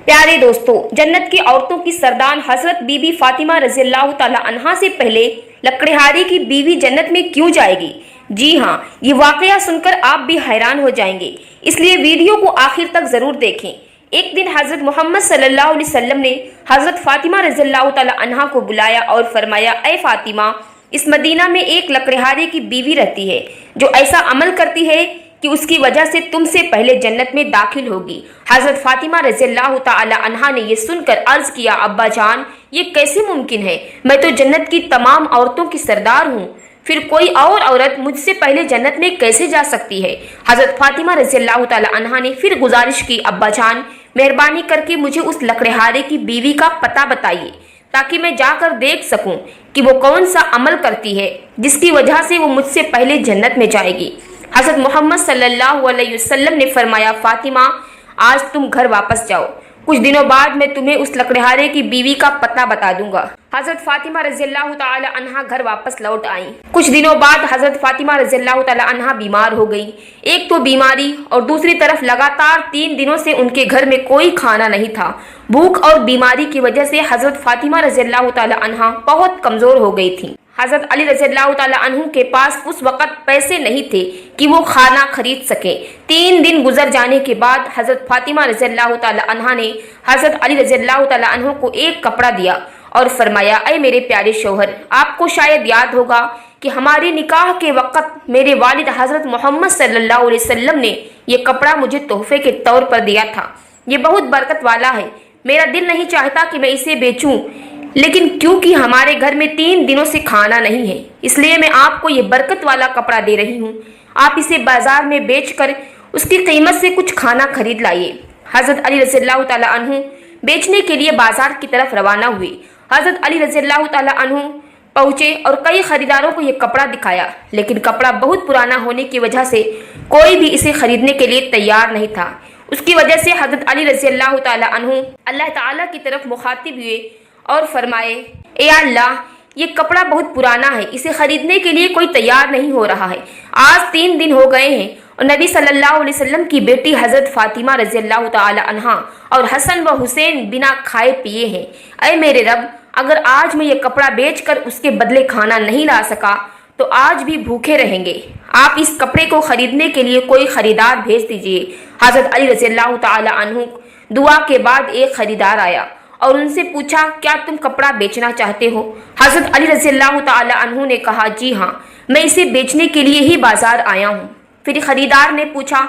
प्यारे दोस्तों, जन्नत की औरतों की सरदार हजरत बीबी फातिमा रज़ी अल्लाह तआला अन्हा से पहले लकड़हारे की बीवी जन्नत में क्यों जाएगी? जी हाँ, ये वाकया सुनकर आप भी हैरान हो जाएंगे, इसलिए वीडियो को आखिर तक जरूर देखें। एक दिन हजरत मोहम्मद सल्लल्लाहु अलैहि वसल्लम ने हजरत फातिमा रज़ी अल्लाह तआला अन्हा को बुलाया और फरमाया, ए फातिमा, इस मदीना में एक लकड़हारे की बीवी रहती है जो ऐसा अमल करती है कि उसकी वजह से तुमसे पहले जन्नत में दाखिल होगी। हजरत फातिमा रज़ी अल्लाह तआला अन्हा ने यह सुनकर अर्ज किया, अब्बा जान, ये कैसे मुमकिन है? मैं तो जन्नत की तमाम औरतों की सरदार हूँ, फिर कोई और औरत मुझसे पहले जन्नत में कैसे जा सकती है? हजरत फातिमा रज़ी अल्लाह तआला अन्हा ने फिर गुजारिश की, अब्बा जान, मेहरबानी करके मुझे उस लकड़हारे की बीवी का पता बताइए ताकि मैं जाकर देख सकूं कि वो कौन सा अमल करती है जिसकी वजह से वो मुझसे पहले जन्नत में जाएगी। हजरत मोहम्मद सल्लल्लाहु अलैहि वसल्लम ने फरमाया, फातिमा, आज तुम घर वापस जाओ, कुछ दिनों बाद मैं तुम्हें उस लकड़हारे की बीवी का पता बता दूंगा। हजरत फातिमा रज़ी अल्लाह तआला अन्हा घर वापस लौट आई। कुछ दिनों बाद हजरत फातिमा रज़ी अल्लाह तआला अन्हा बीमार हो गई। एक तो बीमारी और दूसरी तरफ लगातार 3 दिनों से उनके घर में कोई खाना नहीं था। भूख और बीमारी की वजह से हजरत फातिमा रज़ी अल्लाह तआला अन्हा बहुत कमजोर हो गई थी। हजरत अली रज़ी अल्लाह तआला अन्हु के पास उस वक़्त पैसे नहीं थे कि वो खाना खरीद सके। 3 दिन गुजर जाने के बाद हजरत फातिमा रज़ी अल्लाह तआला अन्हा ने हजरत अली रज़ी अल्लाह तआला अन्हु को एक कपड़ा दिया और फरमाया, ऐ मेरे प्यारे शौहर, आपको शायद याद होगा कि हमारे निकाह के वक़्त मेरे वालिद हजरत मोहम्मद सल्लल्लाहु अलैहि वसल्लम ने ये कपड़ा मुझे तोहफे के तौर पर दिया था। ये बहुत बरकत वाला है, मेरा दिल नहीं चाहता कि मैं इसे बेचूं, लेकिन क्योंकि हमारे घर में 3 दिनों से खाना नहीं है, इसलिए मैं आपको ये बरकत वाला कपड़ा दे रही हूँ। आप इसे बाजार में बेचकर उसकी कीमत से कुछ खाना खरीद लाइए। हजरत अली रज़ी अल्लाह तआला अन्हु बेचने के लिए बाजार की तरफ रवाना हुए। हजरत अली रज़ी अल्लाह तआला अन्हु पहुंचे और कई खरीदारों को ये कपड़ा दिखाया, लेकिन कपड़ा बहुत पुराना होने की वजह से कोई भी इसे खरीदने के लिए तैयार नहीं था। उसकी वजह से हजरत अली रज़ी अल्लाह तआला अन्हु अल्लाह ताला की तरफ मुखातिब हुए और फरमाए, ए अल्लाह, ये कपड़ा बहुत पुराना है, इसे खरीदने के लिए कोई तैयार नहीं हो रहा है। आज 3 दिन हो गए हैं और नबी सल्लल्लाहु अलैहि वसल्लम की बेटी हजरत फातिमा रज़ी अल्लाह तआला अन्हा और हसन व हुसैन बिना खाए पिए हैं। ऐ मेरे रब, अगर आज मैं ये कपड़ा बेचकर उसके बदले खाना नहीं ला सका तो आज भी भूखे रहेंगे। आप इस कपड़े को खरीदने के लिए कोई खरीदार भेज दीजिए। हजरत अली रज़ी अल्लाह तआला अन्हु दुआ के बाद एक खरीदार आया और उनसे पूछा, क्या तुम कपड़ा बेचना चाहते हो? हजरत अली रज़ी अल्लाह तआला अन्हु ने कहा, जी हाँ, मैं इसे बेचने के लिए ही बाजार आया हूँ। फिर खरीदार ने पूछा,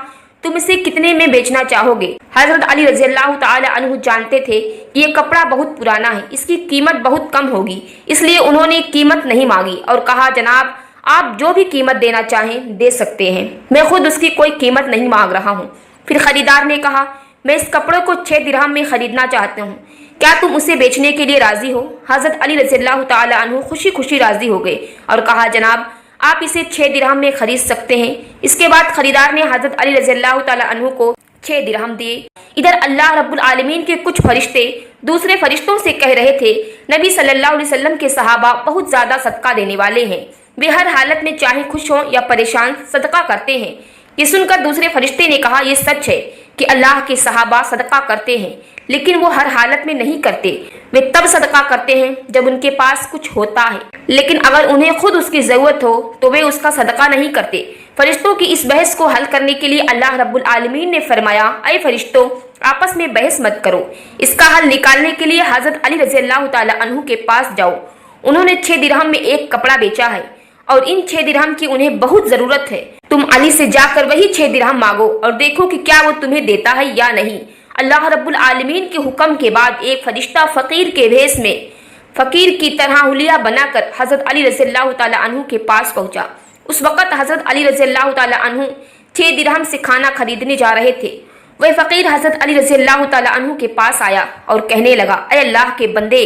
तुम इसे कितने में बेचना चाहोगे? हजरत अली रज़ी अल्लाह तआला अन्हु जानते थे कि ये कपड़ा बहुत पुराना है, इसकी कीमत बहुत कम होगी, इसलिए उन्होंने कीमत नहीं मांगी और कहा, जनाब, आप जो भी कीमत देना चाहें दे सकते हैं, मैं खुद उसकी कोई कीमत नहीं मांग रहा हूँ। फिर खरीदार ने कहा, मैं इस कपड़े को 6 दिरहम में खरीदना चाहता हूँ, क्या तुम उसे बेचने के लिए राजी हो? हजरत अली रज़ी अल्लाह तआला अन्हु खुशी खुशी राजी हो गए और कहा, जनाब, आप इसे 6 दिरहम में खरीद सकते हैं। इसके बाद खरीदार ने हजरत अली रज़ी अल्लाह तआला अन्हु को 6 दिरहम दिए। इधर अल्लाह रब्बुल आलमीन के कुछ फरिश्ते दूसरे फरिश्तों से कह रहे थे, नबी सल्लल्लाहु अलैहि वसल्लम के सहाबा बहुत ज्यादा सदका देने वाले हैं, वे हर हालत में चाहे खुश हों या परेशान सदका करते हैं। ये सुनकर दूसरे फरिश्ते ने कहा, यह सच है कि अल्लाह के सहाबा सदका करते हैं, लेकिन वो हर हालत में नहीं करते। वे तब सदका करते हैं जब उनके पास कुछ होता है, लेकिन अगर उन्हें खुद उसकी जरूरत हो तो वे उसका सदका नहीं करते। फरिश्तों की इस बहस को हल करने के लिए अल्लाह रब्बुल आलमीन ने फरमाया, ऐ फरिश्तों, आपस में बहस मत करो, इसका हल निकालने के लिए हजरत अली रज़ी अल्लाह तआला अन्हु के पास जाओ। उन्होंने 6 दिरहम में एक कपड़ा बेचा है और इन 6 दिरहम की उन्हें बहुत जरूरत है। तुम अली से जाकर वही 6 दिरहम मांगो और देखो कि क्या वो तुम्हें देता है या नहीं। अल्लाह रब्बुल आलमीन के हुक्म के बाद एक फरिश्ता फकीर के भेष में फकीर की तरह हुलिया बनाकर हजरत अली रज़ी अल्लाह तआला अन्हु के पास पहुंचा। उस वक़्त हजरत अली रज़ी अल्लाह तआला अन्हु 6 दिरहम से खाना खरीदने जा रहे थे। वह फकीर हजरत अली रज़ी अल्लाह तआला अन्हु के पास आया और कहने लगा, ऐ अल्लाह के बंदे,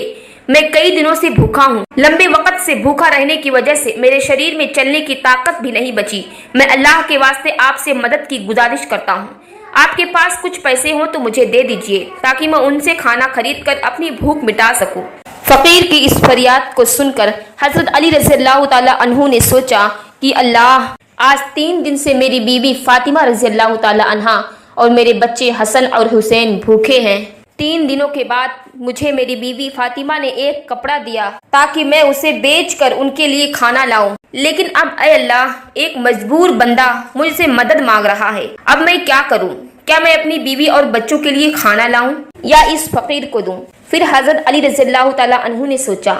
मैं कई दिनों से भूखा हूँ, लंबे वक्त से भूखा रहने की वजह से मेरे शरीर में चलने की ताकत भी नहीं बची। मैं अल्लाह के वास्ते आपसे मदद की गुजारिश करता हूँ, आपके पास कुछ पैसे हो तो मुझे दे दीजिए ताकि मैं उनसे खाना खरीद कर अपनी भूख मिटा सकूं। फकीर की इस फरियाद को सुनकर हजरत अली रज़ी अल्लाह तआला अन्हु ने सोचा कि अल्लाह, आज 3 दिन से मेरी बीवी फातिमा रज़ी अल्लाह तआला अन्हा और मेरे बच्चे हसन और हुसैन भूखे हैं। 3 दिनों के बाद मुझे मेरी बीवी फातिमा ने एक कपड़ा दिया ताकि मैं उसे बेच कर उनके लिए खाना लाऊं। लेकिन अब ऐ अल्लाह, एक मजबूर बंदा मुझसे मदद मांग रहा है। अब मैं क्या करूं? क्या मैं अपनी बीवी और बच्चों के लिए खाना लाऊं या इस फकीर को दूं? फिर हजरत अली रज़ियल्लाहु ताला अन्हु ने सोचा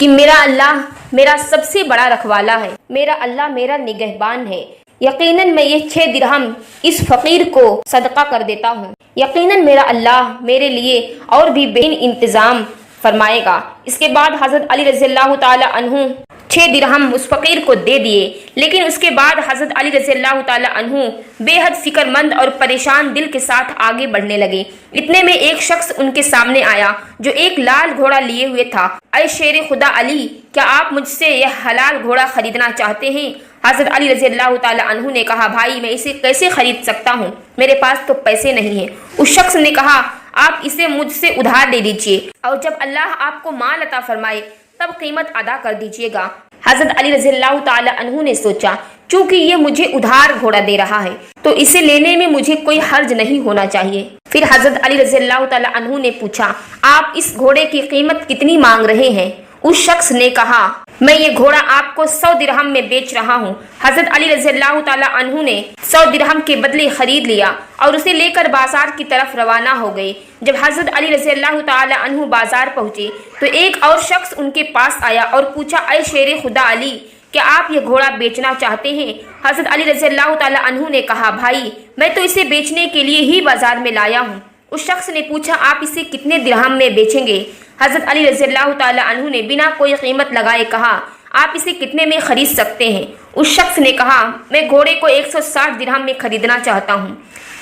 कि मेरा अल्लाह मेरा सबसे बड़ा रखवाला है, मेरा अल्लाह मेरा निगहबान है। यकीनन मैं ये 6 दिरहम इस फकीर को सदका कर देता हूँ। यकीनन मेरा अल्लाह मेरे लिए और भी बेहतरीन इंतजाम फरमाएगा। इसके बाद हजरत अली रज़ियल्लाहु ताला अन्हु 6 दिरहम उस फकीर को दे दिए। लेकिन उसके बाद हजरत अली रज़ियल्लाहु ताला अन्हु बेहद फिक्रमंद और परेशान दिल के साथ आगे बढ़ने लगे। इतने में एक शख्स उनके सामने आया जो एक लाल घोड़ा लिए हुए था। ऐ शेर खुदा अली, क्या आप मुझसे यह हलाल घोड़ा खरीदना चाहते हैं? हजरत अली रज़ियल्लाहु ताला अन्हु ने कहा, भाई मैं इसे कैसे खरीद सकता हूँ, मेरे पास तो पैसे नहीं हैं। उस शख्स ने कहा, आप इसे मुझसे उधार दे दीजिए और जब अल्लाह आपको माल अता फरमाए तब कीमत अदा कर दीजिएगा। हजरत अली रज़ियल्लाहु ताला अन्हु ने सोचा, चूंकि ये मुझे उधार घोड़ा दे रहा है तो इसे लेने में मुझे कोई हर्ज नहीं होना चाहिए। फिर हजरत अली रज़ियल्लाहु ताला अन्हु ने पूछा, आप इस घोड़े की कीमत कितनी मांग रहे हैं? उस शख्स ने कहा, मैं ये घोड़ा आपको 100 दिरहम में बेच रहा हूँ। हजरत अली रज़ियल्लाहु ताला अन्हु ने 100 दिरहम के बदले खरीद लिया और उसे लेकर बाजार की तरफ रवाना हो गए। जब हजरत अली रज़ियल्लाहु ताला अन्हु बाजार पहुंचे तो एक और शख्स उनके पास आया और पूछा, ऐ शेर खुदा अली, क्या आप ये घोड़ा बेचना चाहते हैं? हजरत अली रज़ियल्लाहु ताला अन्हु ने कहा, भाई मैं तो इसे बेचने के लिए ही बाजार में लाया हूँ। उस शख्स ने पूछा, आप इसे कितने दिरहम में बेचेंगे? हजरत अली रज़ियल्लाहु ताला अन्हु ने बिना कोई कीमत लगाए कहा, आप इसे कितने में खरीद सकते हैं? उस शख्स ने कहा, मैं घोड़े को 160 दिरहम में खरीदना चाहता हूँ।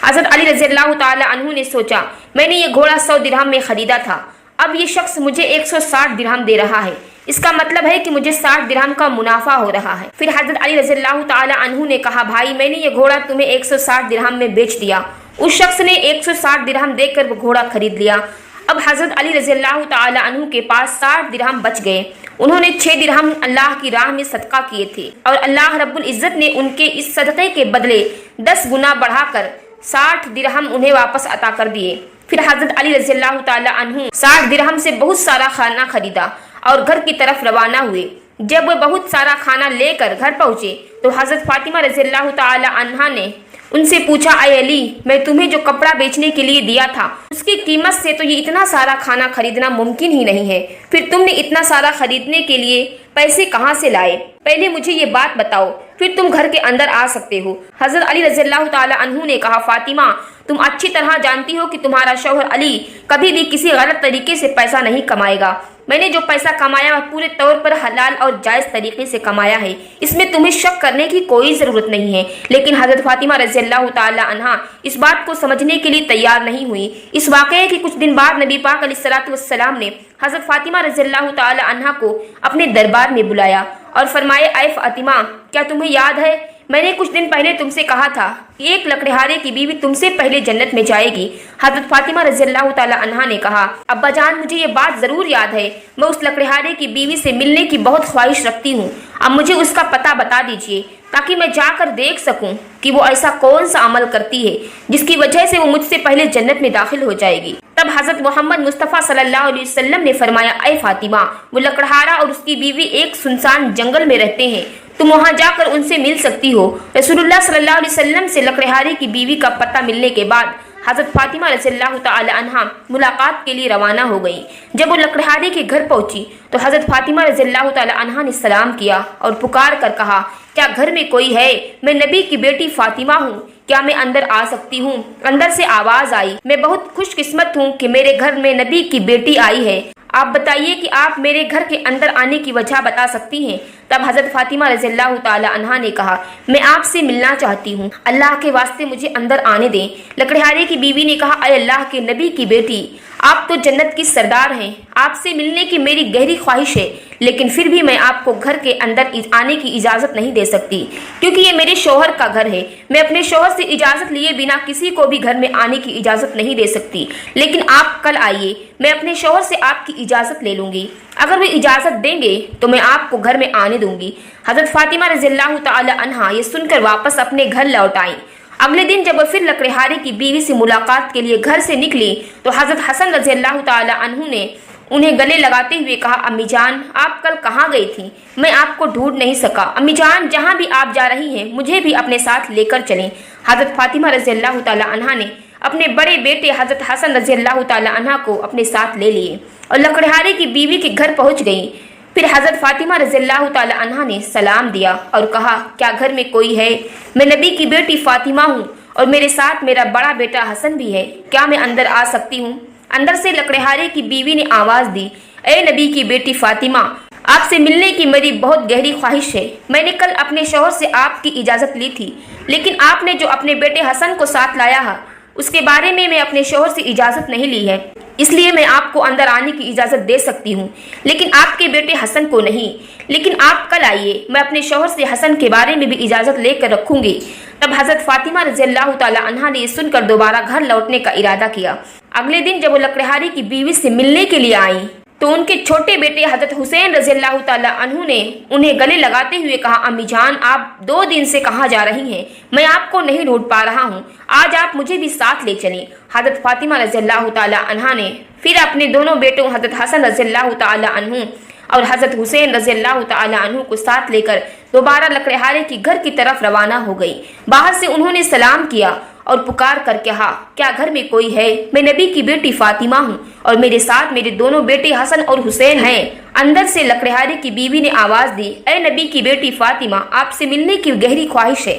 हजरत अली रज़ियल्लाहु ताला अन्हु ने सोचा, मैंने ये घोड़ा 100 दिरहम में खरीदा था, अब ये शख्स मुझे 160 दिरहम दे रहा है, इसका मतलब है कि मुझे 60 दिरहम का मुनाफा हो रहा है। फिर हजरत अली रज़ियल्लाहु ताला अन्हु ने कहा, भाई मैंने ये घोड़ा तुम्हें 160 दिरहम में बेच दिया। उस शख्स ने 160 दिरहम देकर वो घोड़ा खरीद लिया। अब हजरत अली रज़ियल्लाहु ताला अन्हु के पास 60 दिरहम बच गए। उन्होंने 6 दिरहम अल्लाह की राह में सदका किए थे और अल्लाह रब्बुल इज़्ज़त ने उनके इस सदक़े के बदले 10 गुना बढ़ाकर 60 दिरहम उन्हें वापस अता कर दिए। फिर हजरत अली रज़ियल्लाहु ताला अन्हु 60 दिरहम से बहुत सारा खाना खरीदा और घर की तरफ रवाना हुए। जब वह बहुत सारा खाना लेकर घर पहुंचे तो हजरत फातिमा रज़ियल्लाहु ताला अन्हा ने उनसे पूछा, ऐ अली, मैं तुम्हें जो कपड़ा बेचने के लिए दिया था उसकी कीमत से तो ये इतना सारा खाना खरीदना मुमकिन ही नहीं है, फिर तुमने इतना सारा खरीदने के लिए पैसे कहाँ से लाए? पहले मुझे ये बात बताओ, फिर तुम घर के अंदर आ सकते हो। हजरत अली रज़ियल्लाहु ताला अन्हु ने कहा, फातिमा तुम अच्छी तरह जानती हो कि तुम्हारा शौहर अली कभी भी किसी गलत तरीके से पैसा नहीं कमाएगा। मैंने जो पैसा कमाया वह पूरे तौर पर हलाल और जायज़ तरीके से कमाया है, इसमें तुम्हें शक करने की कोई ज़रूरत नहीं है। लेकिन हज़रत फातिमा रज़ियल्लाहु ताला अन्हा इस बात को समझने के लिए तैयार नहीं हुई। इस वाक़ये के कुछ दिन बाद नबी पाक अलैहिस्सलातु वस्सलाम ने हज़रत फातिमा रज़ियल्लाहु ताला अन्हा को अपने दरबार में बुलाया और फरमाए, ऐ फातिमा, क्या तुम्हें याद है मैंने कुछ दिन पहले तुमसे कहा था कि एक लकड़हारे की बीवी तुमसे पहले जन्नत में जाएगी? हज़रत फातिमा रज़ियल्लाहु ताला अन्हा ने कहा, अब्बा जान मुझे ये बात ज़रूर याद है, मैं उस लकड़हारे की बीवी से मिलने की बहुत ख्वाहिश रखती हूँ। अब मुझे उसका पता बता दीजिए ताकि मैं जाकर देख सकूं कि वो ऐसा कौन सा अमल करती है जिसकी वजह से वो मुझसे पहले जन्नत में दाखिल हो जाएगी। तब हज़रत मोहम्मद मुस्तफ़ा सल्लल्लाहु अलैहि वसल्लम ने फरमाया, ऐ फातिमा, वो लकड़हारा और उसकी बीवी एक सुनसान जंगल में रहते हैं, तुम वहां जाकर उनसे मिल सकती हो। रसूलुल्लाह सल्लल्लाहु अलैहि वसल्लम से लकड़हारे की बीवी का पता मिलने के बाद हज़रत फातिमा रज़ियल्लाहु ताला अन्हा मुलाकात के लिए रवाना हो गई। जब वो लकड़हारे के घर पहुंची तो हज़रत फातिमा रज़ियल्लाहु ताला अन्हा ने सलाम किया और पुकार कर कहा, क्या घर में कोई है? मैं नबी की बेटी फातिमा हूँ, क्या मैं अंदर आ सकती हूँ? अंदर से आवाज़ आई, मैं बहुत खुशकिस्मत हूँ कि मेरे घर में नबी की बेटी आई है, आप बताइए कि आप मेरे घर के अंदर आने की वजह बता सकती हैं। तब हज़रत फातिमा रज़ियल्लाहु ताला अन्हा ने कहा, मैं आपसे मिलना चाहती हूँ, अल्लाह के वास्ते मुझे अंदर आने दें। लकड़हारे की बीवी ने कहा, अय अल्लाह के नबी की बेटी, आप तो जन्नत की सरदार हैं, आपसे मिलने की मेरी गहरी ख्वाहिश है, लेकिन फिर भी मैं आपको घर के अंदर आने की इजाज़त नहीं दे सकती क्योंकि ये मेरे शौहर का घर है। मैं अपने शौहर से इजाज़त लिए बिना किसी को भी घर में आने की इजाज़त नहीं दे सकती, लेकिन आप कल आइए, मैं अपने शौहर से आपकी इजाज़त ले लूँगी, अगर वे इजाज़त देंगे तो मैं आपको घर में आने दूंगी। हज़रत फातिमा रज़ियल्लाहु ताला अन्हा ये सुनकर वापस अपने घर लौट आई। अगले दिन जब वो फिर लकड़हारे की बीवी से मुलाकात के लिए घर से निकली तो हजरत हसन रज़ी अल्लाह ताला अन्हु ने उन्हें गले लगाते हुए कहा, अम्मी जान आप कल कहाँ गई थी? मैं आपको ढूंढ नहीं सका। अम्मी जान जहाँ भी आप जा रही हैं मुझे भी अपने साथ लेकर चलें। हजरत फातिमा रज़ी अल्लाह ताला अन्हा ने अपने बड़े बेटे हजरत हसन रज़ी अल्लाह ताला अन्हा को अपने साथ ले लिए और लकड़हारे की बीवी के घर पहुँच गई। फिर हजरत फातिमा रज़ी अल्लाह ताला अन्हा ने सलाम दिया और कहा, क्या घर में कोई है? मैं नबी की बेटी फातिमा हूँ और मेरे साथ मेरा बड़ा बेटा हसन भी है, क्या मैं अंदर आ सकती हूँ? अंदर से लकड़हारे की बीवी ने आवाज दी, ए नबी की बेटी फातिमा, आपसे मिलने की मेरी बहुत गहरी ख्वाहिश है। मैंने कल अपने शौहर से आपकी इजाजत ली थी, लेकिन आपने जो अपने बेटे हसन को साथ लाया है उसके बारे में मैं अपने शौहर से इजाजत नहीं ली है, इसलिए मैं आपको अंदर आने की इजाजत दे सकती हूँ, लेकिन आपके बेटे हसन को नहीं। लेकिन आप कल आइए, मैं अपने शौहर से हसन के बारे में भी इजाजत लेकर रखूंगी। तब हजरत फातिमा रज़ी अल्लाह ताला अन्हा ने सुनकर दोबारा घर लौटने का इरादा किया। अगले दिन जब वो लकड़हारे की बीवी से मिलने के लिए आई तो उनके छोटे बेटे हजरत हुसैन रज़ी अल्लाह ताला अन्हु ने उन्हें गले लगाते हुए कहा, अम्मी जान आप 2 दिन से कहाँ जा रही हैं? मैं आपको नहीं ढूंढ पा रहा हूँ, आज आप मुझे भी साथ ले चलें। हजरत फातिमा रज़ी अल्लाह ताला अन्हा ने फिर अपने दोनों बेटों हजरत हसन रज़ी अल्लाह ताला अन्हु और हजरत हुसैन रज़ी अल्लाह ताला अन्हु को साथ लेकर दोबारा लकड़हारे की घर की तरफ रवाना हो गई। बाहर से उन्होंने सलाम किया और पुकार कर कहा, क्या घर में कोई है? मैं नबी की बेटी फातिमा हूँ और मेरे साथ मेरे दोनों बेटे हसन और हुसैन हैं। अंदर से लकड़हारे की बीवी ने आवाज दी, ए नबी की बेटी फातिमा, आपसे मिलने की गहरी ख्वाहिश है।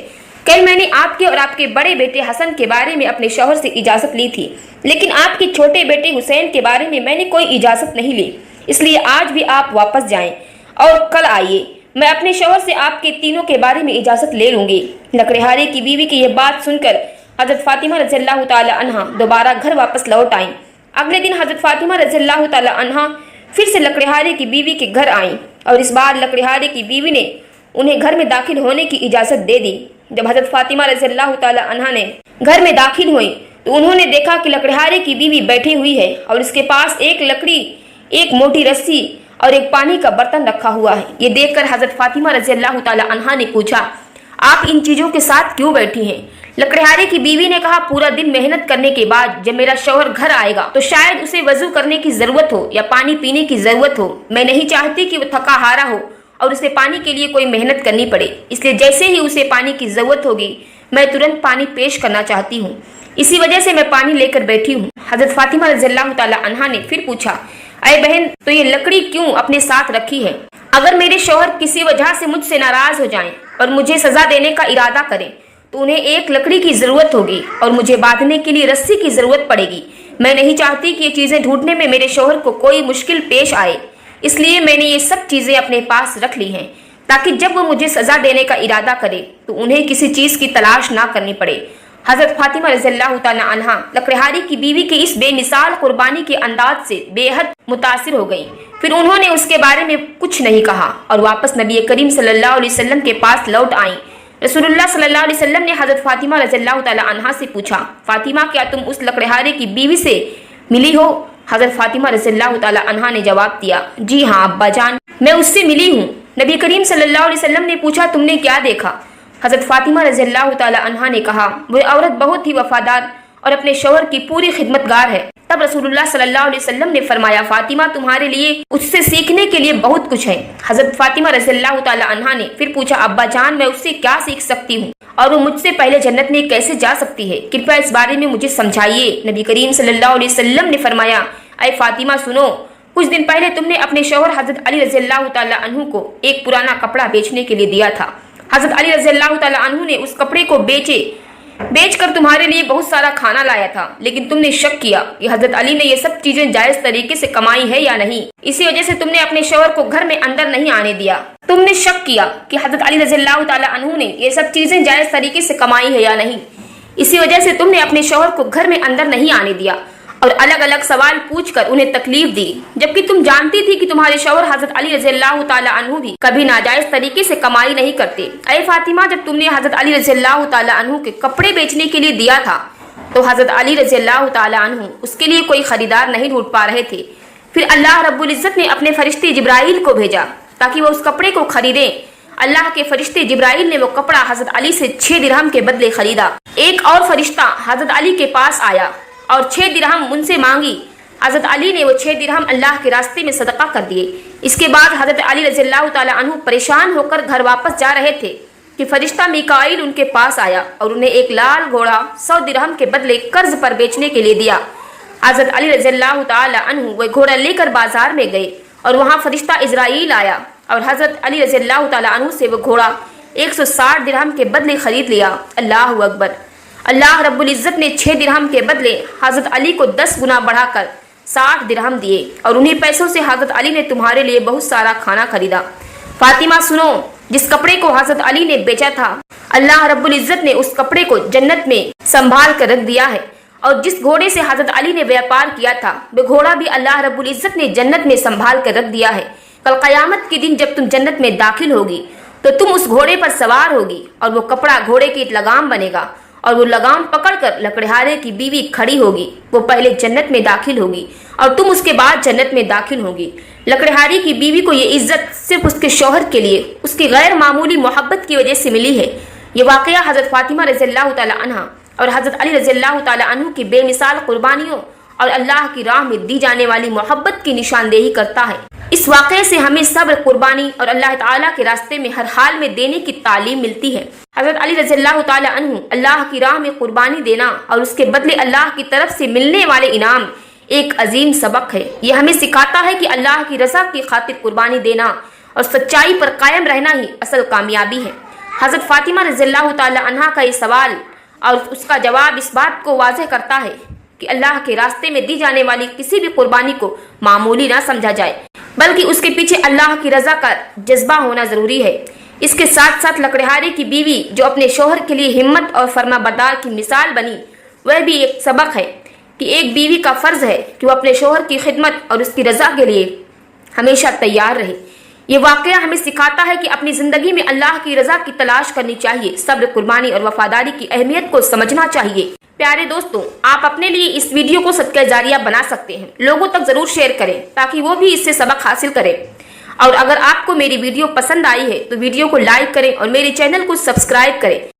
कल मैंने आपके और आपके बड़े बेटे हसन के बारे में अपने शौहर से इजाजत ली थी, लेकिन आपके छोटे बेटे हुसैन के बारे में मैंने कोई इजाजत नहीं ली, इसलिए आज भी आप वापस जाएं और कल आइए, मैं अपने शौहर से आपके तीनों के बारे में इजाजत ले लूंगी। लकड़हारे की बीवी की यह बात सुनकर हजरत फातिमा रज़ी अल्लाह ताला अन्हा दोबारा घर वापस लौट आई। अगले दिन हजरत फातिमा रज़ी अल्लाह ताला अन्हा फिर से लकड़हारे की बीवी के घर आई और इस बार लकड़हारे की बीवी ने उन्हें घर में दाखिल होने की इजाजत दे दी। जब हजरत फातिमा रज़ी अल्लाह ताला अन्हा ने घर में दाखिल हुई तो उन्होंने देखा कि लकड़हारे की बीवी बैठी हुई है और इसके पास एक लकड़ी, एक मोटी रस्सी और एक पानी का बर्तन रखा हुआ है। ये देखकर हजरत फातिमा रज़ी अल्लाह ताला अन्हा ने पूछा, आप इन चीजों के साथ क्यों बैठी हैं? लकड़हारे की बीवी ने कहा, पूरा दिन मेहनत करने के बाद जब मेरा शौहर घर आएगा तो शायद उसे वजू करने की जरूरत हो या पानी पीने की जरूरत हो। मैं नहीं चाहती कि वो थका हारा हो और उसे पानी के लिए कोई मेहनत करनी पड़े, इसलिए जैसे ही उसे पानी की जरूरत होगी मैं तुरंत पानी पेश करना चाहती हूँ, इसी वजह से मैं पानी लेकर बैठी हूँ। हजरत फातिमा रज़ी अल्लाह ताला अन्हा ने फिर पूछा, अरे बहन, तो ये लकड़ी क्यों अपने साथ रखी है? अगर मेरे शौहर किसी वजह से मुझसे नाराज हो जाएं और मुझे सजा देने का इरादा करें तो उन्हें एक लकड़ी की जरूरत होगी और मुझे बांधने के लिए रस्सी की जरूरत पड़ेगी। मैं नहीं चाहती कि ये चीजें ढूंढने में मेरे शौहर को कोई मुश्किल पेश आए, इसलिए मैंने ये सब चीजें अपने पास रख ली हैं ताकि जब वो मुझे सजा देने का इरादा करे तो उन्हें किसी चीज की तलाश ना करनी पड़े। हजरत फातिमा रज़ी अल्लाह ताला अन्हा लकड़हारे की बीवी के इस बेमिसाल कुर्बानी के अंदाज से बेहद मुतासिर हो गई। फिर उन्होंने उसके बारे में कुछ नहीं कहा और वापस नबी करीम सल्लल्लाहु अलैहि वसल्लम के पास लौट आई। रसूलुल्लाह सल्लल्लाहु अलैहि वसल्लम ने हजरत फातिमा रज़ी अल्लाह ताला अन्हा से पूछा, फातिमा, क्या तुम उस लकड़हारे की बीवी से मिली हो? हजरत फातिमा रज़ी अल्लाह ताला अन्हा ने जवाब दिया, जी हाँ अब्बा जान, मैं उससे मिली हूँ। नबी करीम सल्लल्लाहु अलैहि वसल्लम ने पूछा, तुमने क्या देखा? हजरत फातिमा रज़ी अल्लाह ताला अन्हा ने कहा, वह औरत बहुत ही वफादार और अपने शौहर की पूरी खिदमतगार है। तब रसूलुल्लाह सल्लल्लाहु अलैहि वसल्लम ने फरमाया, फातिमा, तुम्हारे लिए उससे सीखने के लिए बहुत कुछ है। हजरत फातिमा रज़ी अल्लाह ताला अन्हा ने फिर पूछा, अब्बा जान, मैं उससे क्या सीख सकती हूँ और वो मुझसे पहले जन्नत में कैसे जा सकती है? कृपया इस बारे में मुझे समझाइए। नबी करीम सल्लल्लाहु अलैहि वसल्लम ने फरमाया, ऐ फातिमा सुनो, कुछ दिन पहले तुमने अपने शौहर हजरत अली रज़ी अल्लाह ताला अन्हु को एक पुराना कपड़ा बेचने के लिए दिया था। हजरत अली रज़ी अल्लाह ताला अन्हु ने उस कपड़े को बेचकर तुम्हारे लिए बहुत सारा खाना लाया था, लेकिन तुमने शक किया कि हजरत अली ने ये सब चीजें जायज तरीके से कमाई है या नहीं। इसी वजह से तुमने अपने शौहर को घर में अंदर नहीं आने दिया। तुमने शक किया कि हजरत अली रज़ी अल्लाह ताला अन्हु ने ये सब चीजें जायज तरीके से कमाई है या नहीं, इसी वजह से तुमने अपने शौहर को घर में अंदर नहीं आने दिया और अलग अलग सवाल पूछकर उन्हें तकलीफ दी, जबकि तुम जानती थी कि तुम्हारे शौहर हजरत अली रज़ी अल्लाह ताला अन्हु भी कभी नाजायज तरीके से कमाई नहीं करते। ऐ फातिमा, जब तुमने हजरत अली रज़ी अल्लाह ताला अन्हु के कपड़े बेचने के लिए दिया था तो हजरत अली रज़ी अल्लाह ताला अन्हु उसके लिए कोई खरीदार नहीं ढूंढ पा रहे थे। फिर अल्लाह रब्बुल इज्जत ने अपने फरिश्ते जिब्राइल को भेजा ताकि वो उस कपड़े को खरीदें। अल्लाह के फरिश्ते जिब्राइल ने वो कपड़ा हजरत अली से 6 दिरहम के बदले खरीदा। एक और फरिश्ता हजरत अली के पास आया और 6 दिरहम उनसे मांगी। हजरत अली ने वो 6 दिरहम अल्लाह के रास्ते में सदका कर दिए। इसके बाद हजरत अली रज़ियल्लाहु ताला अन्हु परेशान होकर घर वापस जा रहे थे कि फरिश्ता मीकाईल उनके पास आया और उन्हें एक लाल घोड़ा 100 दिरहम के बदले कर्ज पर बेचने के लिए दिया। हजरत अली रज़ियल्लाहु ताला अन्हु वह घोड़ा लेकर बाजार में गए और वहाँ फरिश्ता इजराइल आया और हजरत अली रज़ियल्लाहु ताला अन्हु से वो घोड़ा 160 दिरहम के बदले खरीद लिया। अल्लाहु अकबर। अल्लाह रब्बुल इज़्ज़त ने 6 दिरहम के बदले हजरत अली को 10 गुना बढ़ाकर 60 दिरहम दिए और उन्हीं पैसों से हजरत अली ने तुम्हारे लिए बहुत सारा खाना खरीदा। फातिमा सुनो, जिस कपड़े को हजरत अली ने बेचा था, अल्लाह रब्बुल इज़्ज़त ने उस कपड़े को जन्नत में संभाल कर रख दिया है। और जिस घोड़े से हजरत अली ने व्यापार किया था, वो घोड़ा भी अल्लाह रब्बुल इज़्ज़त ने जन्नत में संभाल कर रख दिया है। कल क़यामत के दिन जब तुम जन्नत में दाखिल होगी तो तुम उस घोड़े पर सवार होगी और वो कपड़ा घोड़े की लगाम बनेगा और वो लगाम पकड़कर लकड़हारे की बीवी खड़ी होगी। वो पहले जन्नत में दाखिल होगी और तुम उसके बाद जन्नत में दाखिल होगी। लकड़हारी की बीवी को ये इज्जत सिर्फ उसके शौहर के लिए उसकी गैर मामूली मोहब्बत की वजह से मिली है। ये वाकया हजरत फातिमा रज़ियल्लाहु ताला अन्हा और हजरत अली रज़ियल्लाहु ताला अन्हु की बेमिसाल कुर्बानियों और अल्लाह की राह में दी जाने वाली मोहब्बत की निशानदेही करता है। इस वाक़े से हमें सब्र, कुर्बानी और अल्लाह ताला के रास्ते में हर हाल में देने की तालीम मिलती है। हजरत अली रज़ियल्लाहु ताला अन्हु अल्लाह की राह में कुर्बानी देना और उसके बदले अल्लाह की तरफ से मिलने वाले इनाम एक अजीम सबक है। यह हमें सिखाता है कि अल्लाह की रज़ा की खातिर कुर्बानी देना और सच्चाई पर कायम रहना ही असल कामयाबी है। हजरत फातिमा रज़ियल्लाहु ताला अन्हा का ये सवाल और उसका जवाब इस बात को वाज़ेह करता है कि अल्लाह के रास्ते में दी जाने वाली किसी भी कुर्बानी को मामूली ना समझा जाए, बल्कि उसके पीछे अल्लाह की रज़ा का जज्बा होना ज़रूरी है। इसके साथ साथ लकड़हारे की बीवी जो अपने शौहर के लिए हिम्मत और फरमाबरदार की मिसाल बनी, वह भी एक सबक है कि एक बीवी का फ़र्ज़ है कि वह अपने शौहर की खिदमत और उसकी रज़ा के लिए हमेशा तैयार रहे। ये वाक़या हमें सिखाता है कि अपनी ज़िंदगी में अल्लाह की रज़ा की तलाश करनी चाहिए, सब्र, कुर्बानी और वफादारी की अहमियत को समझना चाहिए। प्यारे दोस्तों, आप अपने लिए इस वीडियो को सदका जारिया बना सकते हैं। लोगों तक ज़रूर शेयर करें ताकि वो भी इससे सबक हासिल करें। और अगर आपको मेरी वीडियो पसंद आई है तो वीडियो को लाइक करें और मेरे चैनल को सब्सक्राइब करें।